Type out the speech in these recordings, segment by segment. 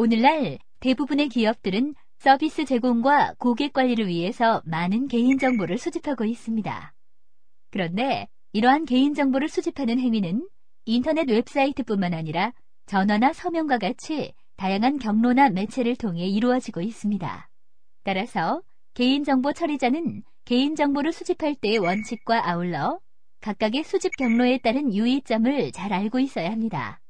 오늘날 대부분의 기업들은 서비스 제공과 고객 관리를 위해서 많은 개인정보를 수집하고 있습니다. 그런데 이러한 개인정보를 수집하는 행위는 인터넷 웹사이트뿐만 아니라 전화나 서명과 같이 다양한 경로나 매체를 통해 이루어지고 있습니다. 따라서 개인정보 처리자는 개인정보를 수집할 때의 원칙과 아울러 각각의 수집 경로에 따른 유의점을 잘 알고 있어야 합니다.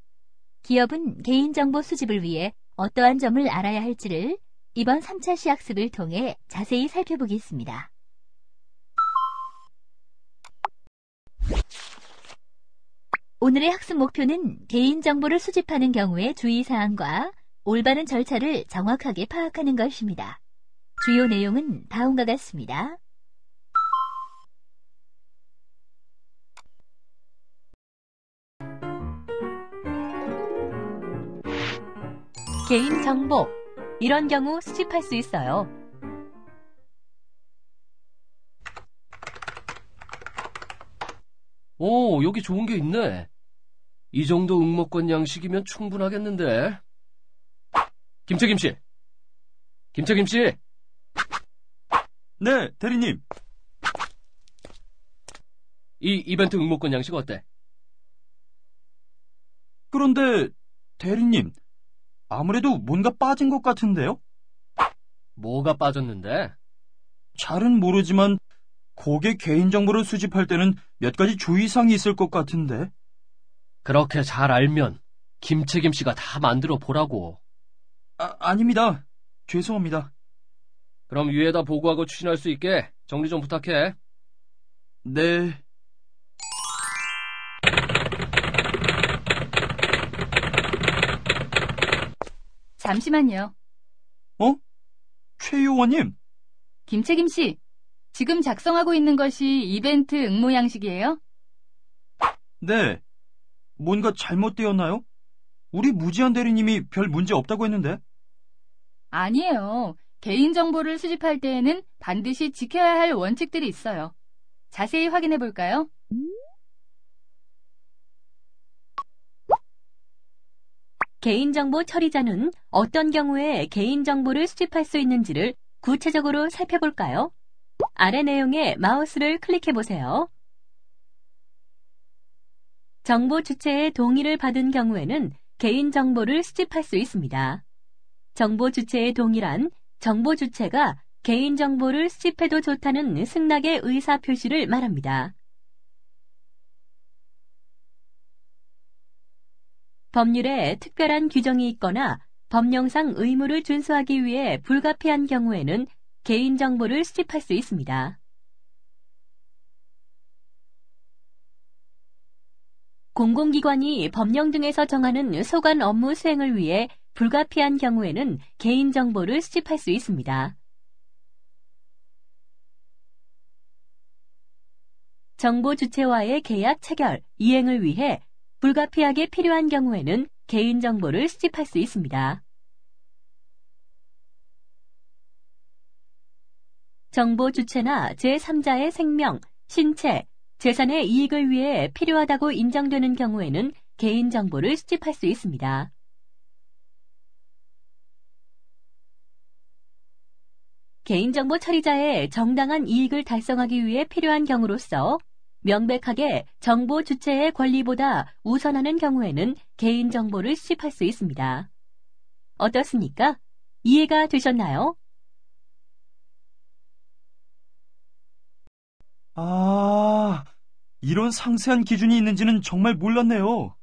기업은 개인정보 수집을 위해 어떠한 점을 알아야 할지를 이번 3차 시학습을 통해 자세히 살펴보겠습니다. 오늘의 학습 목표는 개인정보를 수집하는 경우의 주의사항과 올바른 절차를 정확하게 파악하는 것입니다. 주요 내용은 다음과 같습니다. 개인정보, 이런 경우 수집할 수 있어요. 오, 여기 좋은 게 있네. 이 정도 응모권 양식이면 충분하겠는데. 김책임씨! 김책임씨! 네, 대리님. 이 이벤트 응모권 양식 어때? 그런데 대리님, 아무래도 뭔가 빠진 것 같은데요? 뭐가 빠졌는데? 잘은 모르지만 고객 개인정보를 수집할 때는 몇 가지 주의사항이 있을 것 같은데. 그렇게 잘 알면 김책임씨가 다 만들어 보라고. 아닙니다. 죄송합니다. 그럼 위에다 보고하고 추진할 수 있게 정리 좀 부탁해. 네. 잠시만요. 최 요원님. 김책임 씨, 지금 작성하고 있는 것이 이벤트 응모 양식이에요? 네. 뭔가 잘못되었나요? 우리 무지한 대리님이 별 문제 없다고 했는데. 아니에요. 개인정보를 수집할 때에는 반드시 지켜야 할 원칙들이 있어요. 자세히 확인해 볼까요? 개인정보 처리자는 어떤 경우에 개인정보를 수집할 수 있는지를 구체적으로 살펴볼까요? 아래 내용에 마우스를 클릭해 보세요. 정보 주체의 동의를 받은 경우에는 개인정보를 수집할 수 있습니다. 정보 주체의 동의란 정보 주체가 개인정보를 수집해도 좋다는 승낙의 의사표시를 말합니다. 법률에 특별한 규정이 있거나 법령상 의무를 준수하기 위해 불가피한 경우에는 개인정보를 수집할 수 있습니다. 공공기관이 법령 등에서 정하는 소관 업무 수행을 위해 불가피한 경우에는 개인정보를 수집할 수 있습니다. 정보 주체와의 계약 체결, 이행을 위해 불가피하게 필요한 경우에는 개인정보를 수집할 수 있습니다. 정보 주체나 제3자의 생명, 신체, 재산의 이익을 위해 필요하다고 인정되는 경우에는 개인정보를 수집할 수 있습니다. 개인정보 처리자의 정당한 이익을 달성하기 위해 필요한 경우로서 명백하게 정보 주체의 권리보다 우선하는 경우에는 개인정보를 수집할 수 있습니다. 어떻습니까? 이해가 되셨나요? 이런 상세한 기준이 있는지는 정말 몰랐네요.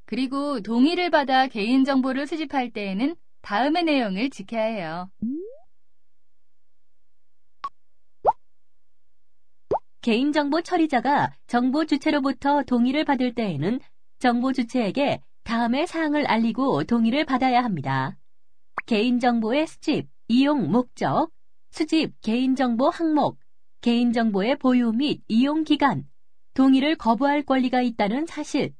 그리고 동의를 받아 개인정보를 수집할 때에는 다음의 내용을 지켜야 해요. 개인정보 처리자가 정보 주체로부터 동의를 받을 때에는 정보 주체에게 다음의 사항을 알리고 동의를 받아야 합니다. 개인정보의 수집, 이용 목적, 수집 개인정보 항목, 개인정보의 보유 및 이용 기간, 동의를 거부할 권리가 있다는 사실,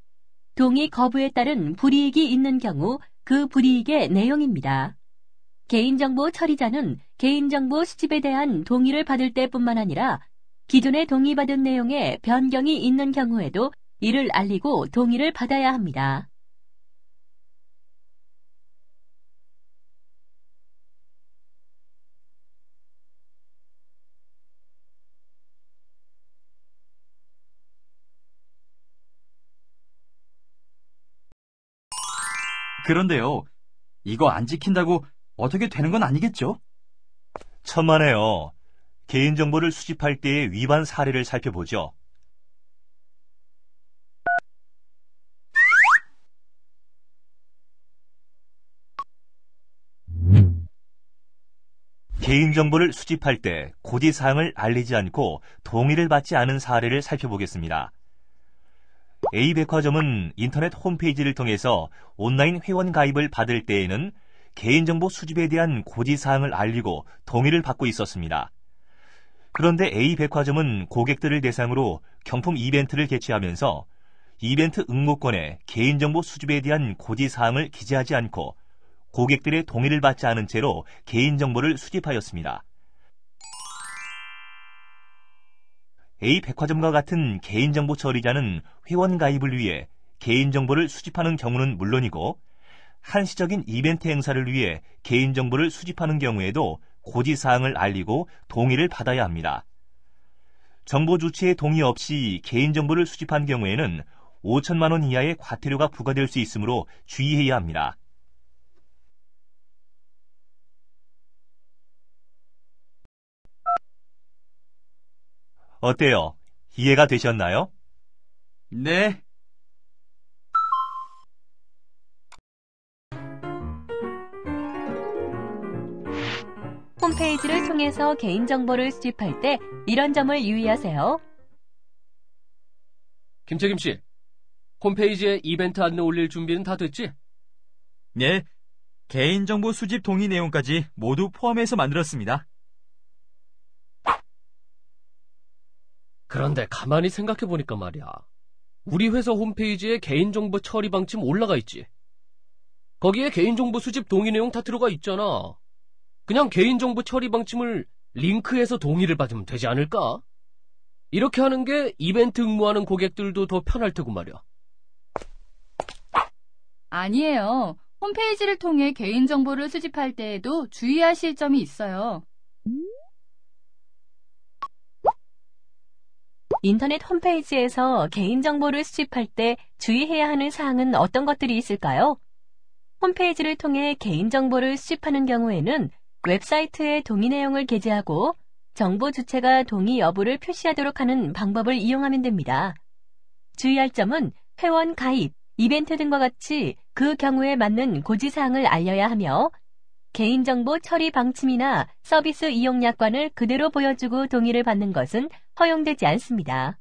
동의 거부에 따른 불이익이 있는 경우 그 불이익의 내용입니다. 개인정보 처리자는 개인정보 수집에 대한 동의를 받을 때뿐만 아니라 기존에 동의받은 내용에 변경이 있는 경우에도 이를 알리고 동의를 받아야 합니다. 그런데요, 이거 안 지킨다고 어떻게 되는 건 아니겠죠? 천만에요. 개인정보를 수집할 때의 위반 사례를 살펴보죠. 개인정보를 수집할 때 고지사항을 알리지 않고 동의를 받지 않은 사례를 살펴보겠습니다. A백화점은 인터넷 홈페이지를 통해서 온라인 회원 가입을 받을 때에는 개인정보 수집에 대한 고지사항을 알리고 동의를 받고 있었습니다. 그런데 A백화점은 고객들을 대상으로 경품 이벤트를 개최하면서 이벤트 응모권에 개인정보 수집에 대한 고지사항을 기재하지 않고 고객들의 동의를 받지 않은 채로 개인정보를 수집하였습니다. A백화점과 같은 개인정보 처리자는 회원 가입을 위해 개인정보를 수집하는 경우는 물론이고 한시적인 이벤트 행사를 위해 개인정보를 수집하는 경우에도 고지사항을 알리고 동의를 받아야 합니다. 정보 주체의 동의 없이 개인정보를 수집한 경우에는 5천만 원 이하의 과태료가 부과될 수 있으므로 주의해야 합니다. 어때요? 이해가 되셨나요? 네. 홈페이지를 통해서 개인정보를 수집할 때 이런 점을 유의하세요. 김책임 씨, 홈페이지에 이벤트 안내 올릴 준비는 다 됐지? 네. 개인정보 수집 동의 내용까지 모두 포함해서 만들었습니다. 그런데 가만히 생각해보니까 말이야. 우리 회사 홈페이지에 개인정보 처리 방침 올라가 있지. 거기에 개인정보 수집 동의 내용 다 들어가 있잖아. 그냥 개인정보 처리 방침을 링크해서 동의를 받으면 되지 않을까? 이렇게 하는 게 이벤트 응모하는 고객들도 더 편할 테고 말이야. 아니에요. 홈페이지를 통해 개인정보를 수집할 때에도 주의하실 점이 있어요. 인터넷 홈페이지에서 개인정보를 수집할 때 주의해야 하는 사항은 어떤 것들이 있을까요? 홈페이지를 통해 개인정보를 수집하는 경우에는 웹사이트에 동의 내용을 게재하고 정보 주체가 동의 여부를 표시하도록 하는 방법을 이용하면 됩니다. 주의할 점은 회원 가입, 이벤트 등과 같이 그 경우에 맞는 고지사항을 알려야 하며 개인정보 처리 방침이나 서비스 이용 약관을 그대로 보여주고 동의를 받는 것은 허용되지 않습니다.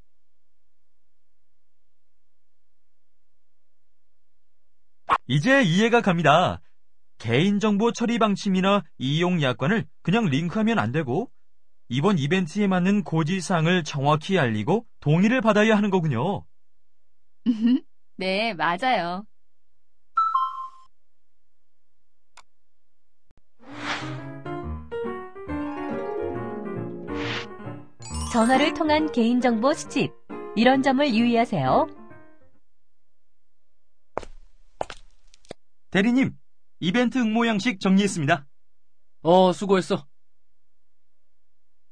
이제 이해가 갑니다. 개인정보 처리 방침이나 이용 약관을 그냥 링크하면 안 되고 이번 이벤트에 맞는 고지사항을 정확히 알리고 동의를 받아야 하는 거군요. 네, 맞아요. 전화를 통한 개인정보 수집, 이런 점을 유의하세요. 대리님, 이벤트 응모 양식 정리했습니다. 수고했어.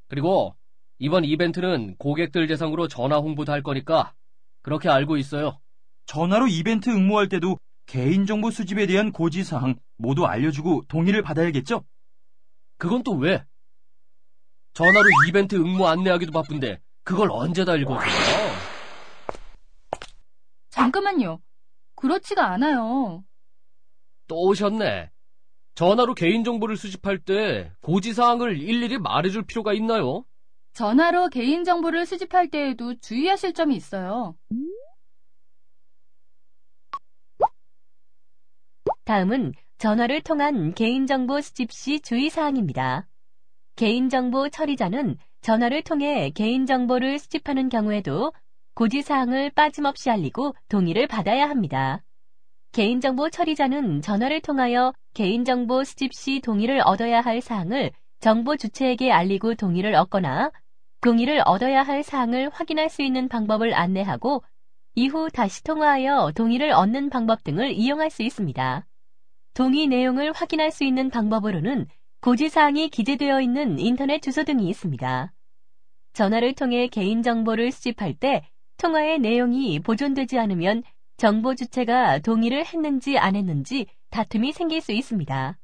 그리고 이번 이벤트는 고객들 대상으로 전화 홍보도 할 거니까 그렇게 알고 있어요. 전화로 이벤트 응모할 때도 개인정보 수집에 대한 고지사항 모두 알려주고 동의를 받아야겠죠? 그건 또 왜? 전화로 이벤트 응모 안내하기도 바쁜데 그걸 언제 다 읽어줘요? 잠깐만요. 그렇지가 않아요. 또 오셨네. 전화로 개인정보를 수집할 때 고지사항을 일일이 말해줄 필요가 있나요? 전화로 개인정보를 수집할 때에도 주의하실 점이 있어요. 다음은 전화를 통한 개인정보 수집 시 주의사항입니다. 개인정보 처리자는 전화를 통해 개인정보를 수집하는 경우에도 고지사항을 빠짐없이 알리고 동의를 받아야 합니다. 개인정보 처리자는 전화를 통하여 개인정보 수집 시 동의를 얻어야 할 사항을 정보 주체에게 알리고 동의를 얻거나 동의를 얻어야 할 사항을 확인할 수 있는 방법을 안내하고 이후 다시 통화하여 동의를 얻는 방법 등을 이용할 수 있습니다. 동의 내용을 확인할 수 있는 방법으로는 고지사항이 기재되어 있는 인터넷 주소 등이 있습니다. 전화를 통해 개인정보를 수집할 때 통화의 내용이 보존되지 않으면 정보 주체가 동의를 했는지 안 했는지 다툼이 생길 수 있습니다.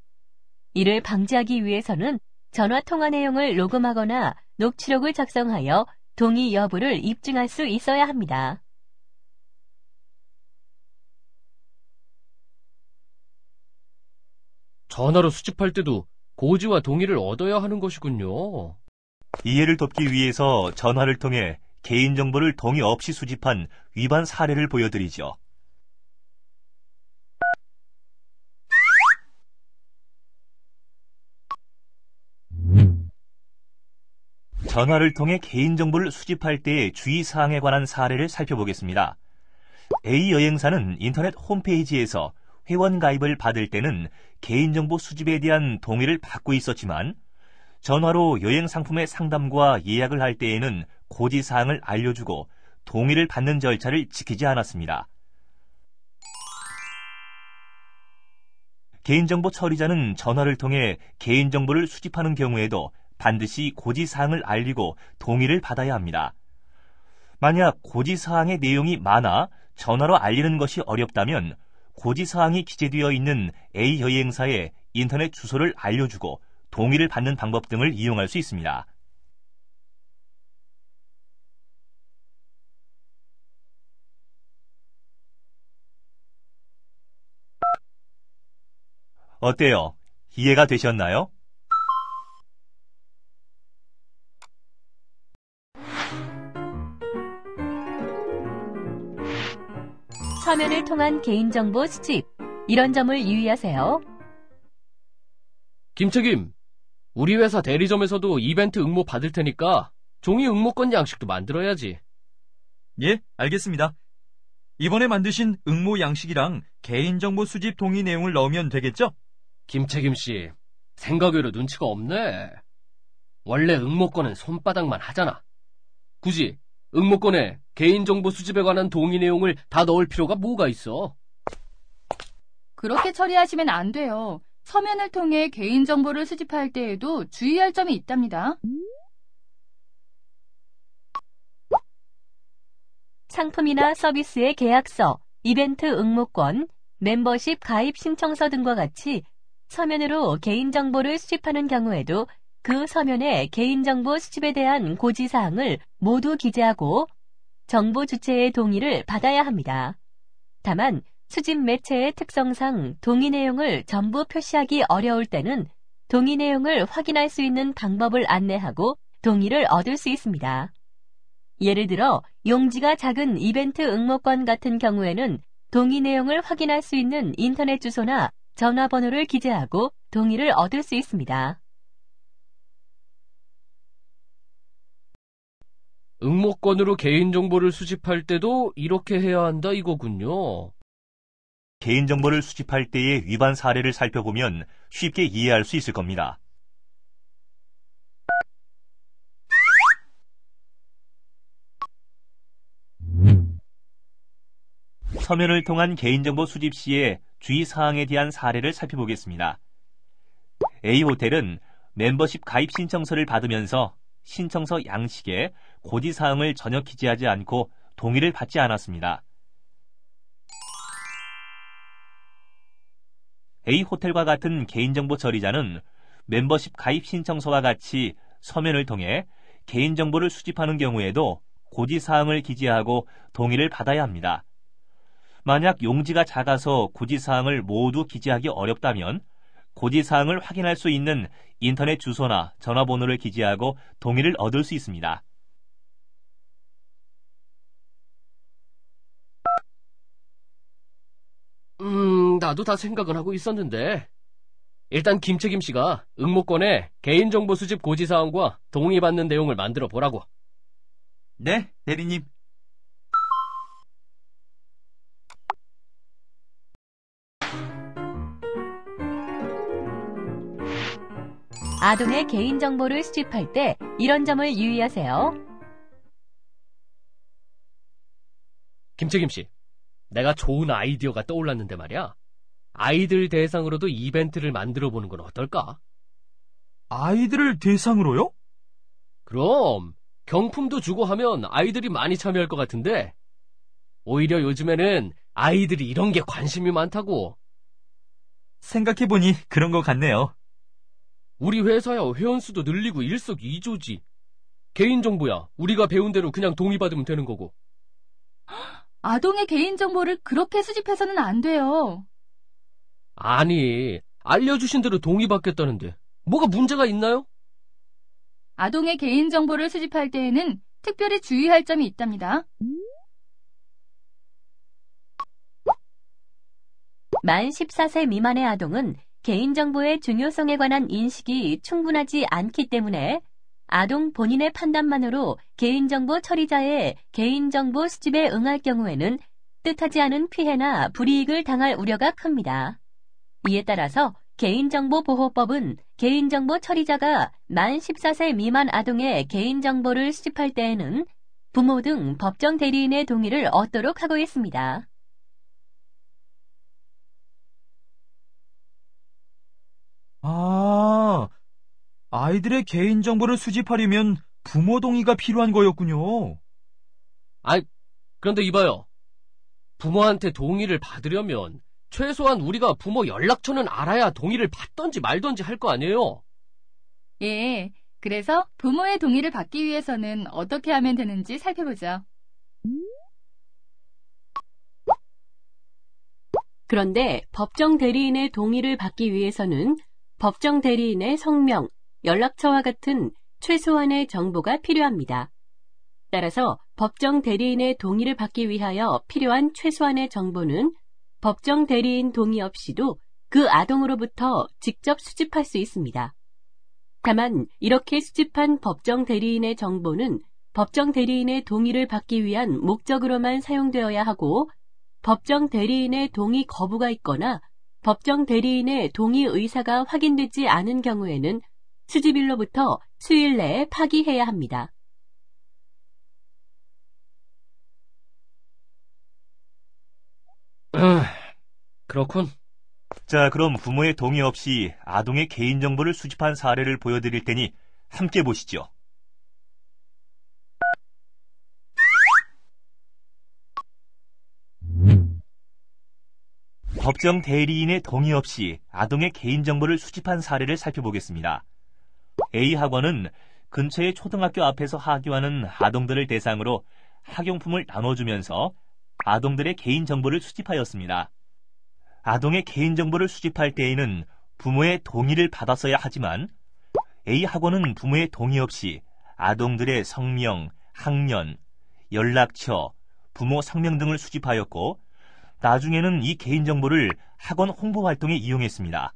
이를 방지하기 위해서는 전화 통화 내용을 녹음하거나 녹취록을 작성하여 동의 여부를 입증할 수 있어야 합니다. 전화로 수집할 때도 고지와 동의를 얻어야 하는 것이군요. 이해를 돕기 위해서 전화를 통해 개인정보를 동의 없이 수집한 위반 사례를 보여드리죠. 전화를 통해 개인정보를 수집할 때의 주의사항에 관한 사례를 살펴보겠습니다. A 여행사는 인터넷 홈페이지에서 회원 가입을 받을 때는 개인정보 수집에 대한 동의를 받고 있었지만 전화로 여행 상품의 상담과 예약을 할 때에는 고지사항을 알려주고 동의를 받는 절차를 지키지 않았습니다. 개인정보 처리자는 전화를 통해 개인정보를 수집하는 경우에도 반드시 고지사항을 알리고 동의를 받아야 합니다. 만약 고지사항의 내용이 많아 전화로 알리는 것이 어렵다면 고지사항이 기재되어 있는 A 여행사의 인터넷 주소를 알려주고 동의를 받는 방법 등을 이용할 수 있습니다. 어때요? 이해가 되셨나요? 서면을 통한 개인정보 수집, 이런 점을 유의하세요. 김책임, 우리 회사 대리점에서도 이벤트 응모 받을 테니까 종이 응모권 양식도 만들어야지. 예, 알겠습니다. 이번에 만드신 응모 양식이랑 개인정보 수집 동의 내용을 넣으면 되겠죠? 김책임 씨, 생각외로 눈치가 없네. 원래 응모권은 손바닥만 하잖아. 굳이 응모권에 개인정보 수집에 관한 동의 내용을 다 넣을 필요가 뭐가 있어? 그렇게 처리하시면 안 돼요. 서면을 통해 개인정보를 수집할 때에도 주의할 점이 있답니다. 상품이나 서비스의 계약서, 이벤트 응모권, 멤버십 가입 신청서 등과 같이 서면으로 개인정보를 수집하는 경우에도 그 서면에 개인정보 수집에 대한 고지사항을 모두 기재하고 정보 주체의 동의를 받아야 합니다. 다만 수집 매체의 특성상 동의 내용을 전부 표시하기 어려울 때는 동의 내용을 확인할 수 있는 방법을 안내하고 동의를 얻을 수 있습니다. 예를 들어 용지가 작은 이벤트 응모권 같은 경우에는 동의 내용을 확인할 수 있는 인터넷 주소나 전화번호를 기재하고 동의를 얻을 수 있습니다. 응모권으로 개인정보를 수집할 때도 이렇게 해야 한다 이거군요. 개인정보를 수집할 때의 위반 사례를 살펴보면 쉽게 이해할 수 있을 겁니다. 서면을 통한 개인정보 수집 시의 주의사항에 대한 사례를 살펴보겠습니다. A호텔은 멤버십 가입 신청서를 받으면서 신청서 양식에 고지사항을 전혀 기재하지 않고 동의를 받지 않았습니다. A호텔과 같은 개인정보 처리자는 멤버십 가입 신청서와 같이 서면을 통해 개인정보를 수집하는 경우에도 고지사항을 기재하고 동의를 받아야 합니다. 만약 용지가 작아서 고지사항을 모두 기재하기 어렵다면 고지사항을 확인할 수 있는 인터넷 주소나 전화번호를 기재하고 동의를 얻을 수 있습니다. 나도 다 생각은 하고 있었는데 일단 김책임 씨가 응모권에 개인정보 수집 고지사항과 동의받는 내용을 만들어 보라고. 네, 대리님. 아동의 개인정보를 수집할 때 이런 점을 유의하세요. 김책임 씨, 내가 좋은 아이디어가 떠올랐는데 말이야. 아이들 대상으로도 이벤트를 만들어 보는 건 어떨까? 아이들을 대상으로요? 그럼 경품도 주고 하면 아이들이 많이 참여할 것 같은데 오히려 요즘에는 아이들이 이런 게 관심이 많다고. 생각해보니 그런 것 같네요. 우리 회사야 회원수도 늘리고 일석이조지. 개인정보야. 우리가 배운 대로 그냥 동의받으면 되는 거고. 아동의 개인정보를 그렇게 수집해서는 안 돼요. 아니, 알려주신 대로 동의받겠다는데 뭐가 문제가 있나요? 아동의 개인정보를 수집할 때에는 특별히 주의할 점이 있답니다. 만 14세 미만의 아동은 개인정보의 중요성에 관한 인식이 충분하지 않기 때문에 아동 본인의 판단만으로 개인정보 처리자의 개인정보 수집에 응할 경우에는 뜻하지 않은 피해나 불이익을 당할 우려가 큽니다. 이에 따라서 개인정보보호법은 개인정보 처리자가 만 14세 미만 아동의 개인정보를 수집할 때에는 부모 등 법정 대리인의 동의를 얻도록 하고 있습니다. 아, 아이들의 개인정보를 수집하려면 부모 동의가 필요한 거였군요. 아이, 그런데 이봐요. 부모한테 동의를 받으려면 최소한 우리가 부모 연락처는 알아야 동의를 받던지 말던지 할 거 아니에요? 예, 그래서 부모의 동의를 받기 위해서는 어떻게 하면 되는지 살펴보죠. 그런데 법정 대리인의 동의를 받기 위해서는 법정 대리인의 성명, 연락처와 같은 최소한의 정보가 필요합니다. 따라서 법정 대리인의 동의를 받기 위하여 필요한 최소한의 정보는 법정 대리인 동의 없이도 그 아동으로부터 직접 수집할 수 있습니다. 다만 이렇게 수집한 법정 대리인의 정보는 법정 대리인의 동의를 받기 위한 목적으로만 사용되어야 하고 법정 대리인의 동의 거부가 있거나 법정 대리인의 동의 의사가 확인되지 않은 경우에는 수집일로부터 수일 내에 파기해야 합니다. 그렇군. 자, 그럼 부모의 동의 없이 아동의 개인정보를 수집한 사례를 보여드릴 테니 함께 보시죠. 법정 대리인의 동의 없이 아동의 개인정보를 수집한 사례를 살펴보겠습니다. A 학원은 근처의 초등학교 앞에서 하교하는 아동들을 대상으로 학용품을 나눠주면서 아동들의 개인정보를 수집하였습니다. 아동의 개인정보를 수집할 때에는 부모의 동의를 받았어야 하지만 A 학원은 부모의 동의 없이 아동들의 성명, 학년, 연락처, 부모 성명 등을 수집하였고 나중에는 이 개인정보를 학원 홍보활동에 이용했습니다.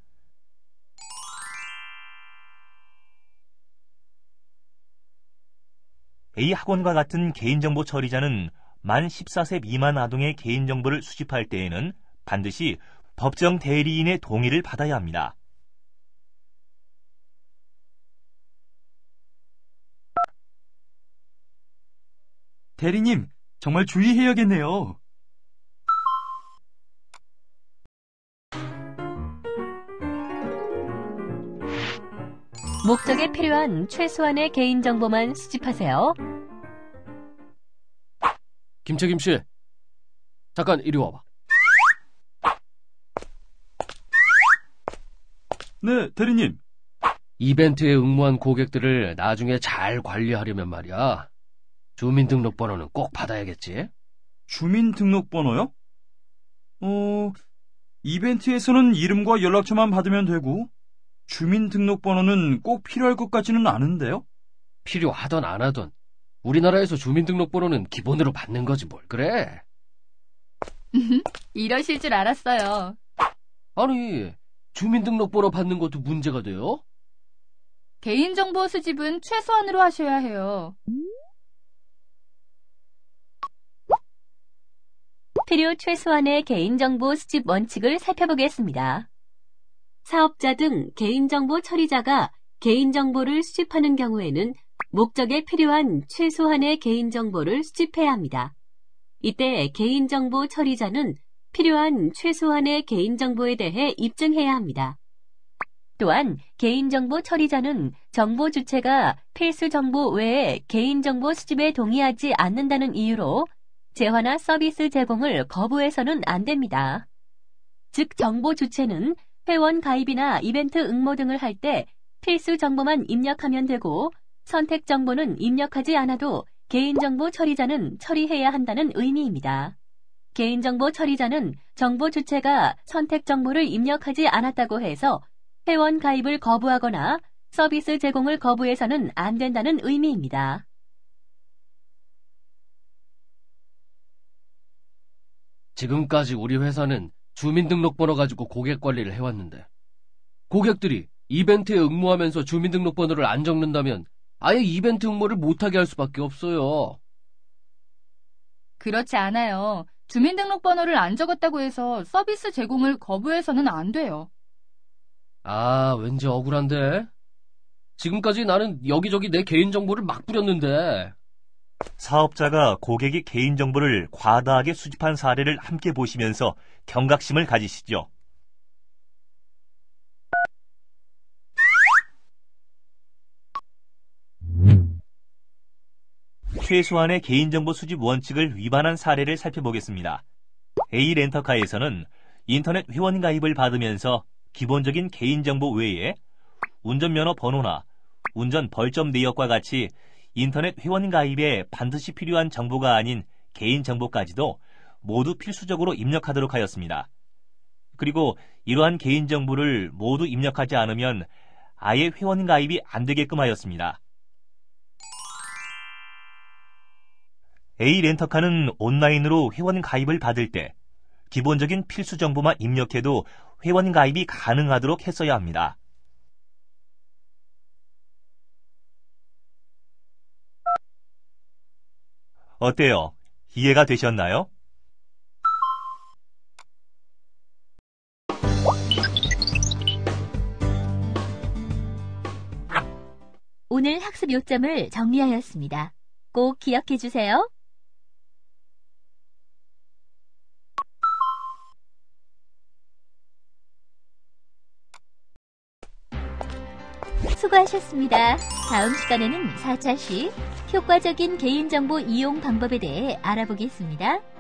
A 학원과 같은 개인정보 처리자는 만 14세 미만 아동의 개인정보를 수집할 때에는 반드시 법정 대리인의 동의를 받아야 합니다. 대리님, 정말 주의해야겠네요. 목적에 필요한 최소한의 개인정보만 수집하세요. 김책임 씨, 잠깐 이리 와봐. 네, 대리님. 이벤트에 응모한 고객들을 나중에 잘 관리하려면 말이야. 주민등록번호는 꼭 받아야겠지? 주민등록번호요? 이벤트에서는 이름과 연락처만 받으면 되고 주민등록번호는 꼭 필요할 것 같지는 않은데요? 필요하던 안 하던 우리나라에서 주민등록번호는 기본으로 받는 거지 뭘 그래? 이러실 줄 알았어요. 아니, 주민등록번호 받는 것도 문제가 돼요? 개인정보 수집은 최소한으로 하셔야 해요. 필요 최소한의 개인정보 수집 원칙을 살펴보겠습니다. 사업자 등 개인정보 처리자가 개인정보를 수집하는 경우에는 목적에 필요한 최소한의 개인정보를 수집해야 합니다. 이때 개인정보 처리자는 필요한 최소한의 개인정보에 대해 입증해야 합니다. 또한 개인정보 처리자는 정보 주체가 필수 정보 외에 개인정보 수집에 동의하지 않는다는 이유로 재화나 서비스 제공을 거부해서는 안 됩니다. 즉 정보 주체는 회원 가입이나 이벤트 응모 등을 할 때 필수 정보만 입력하면 되고 선택 정보는 입력하지 않아도 개인정보 처리자는 처리해야 한다는 의미입니다. 개인정보 처리자는 정보 주체가 선택 정보를 입력하지 않았다고 해서 회원 가입을 거부하거나 서비스 제공을 거부해서는 안 된다는 의미입니다. 지금까지 우리 회사는 주민등록번호 가지고 고객 관리를 해왔는데 고객들이 이벤트에 응모하면서 주민등록번호를 안 적는다면 아예 이벤트 응모를 못하게 할 수밖에 없어요. 그렇지 않아요. 주민등록번호를 안 적었다고 해서 서비스 제공을 거부해서는 안 돼요. 아, 왠지 억울한데? 지금까지 나는 여기저기 내 개인정보를 막 뿌렸는데. 사업자가 고객의 개인정보를 과다하게 수집한 사례를 함께 보시면서 경각심을 가지시죠. 최소한의 개인정보 수집 원칙을 위반한 사례를 살펴보겠습니다. A렌터카에서는 인터넷 회원 가입을 받으면서 기본적인 개인정보 외에 운전면허 번호나 운전 벌점 내역과 같이 인터넷 회원 가입에 반드시 필요한 정보가 아닌 개인정보까지도 모두 필수적으로 입력하도록 하였습니다. 그리고 이러한 개인정보를 모두 입력하지 않으면 아예 회원 가입이 안 되게끔 하였습니다. A렌터카는 온라인으로 회원 가입을 받을 때 기본적인 필수 정보만 입력해도 회원 가입이 가능하도록 했어야 합니다. 어때요? 이해가 되셨나요? 오늘 학습 요점을 정리하였습니다. 꼭 기억해 주세요. 수고하셨습니다. 다음 시간에는 4차시 효과적인 개인정보 이용 방법에 대해 알아보겠습니다.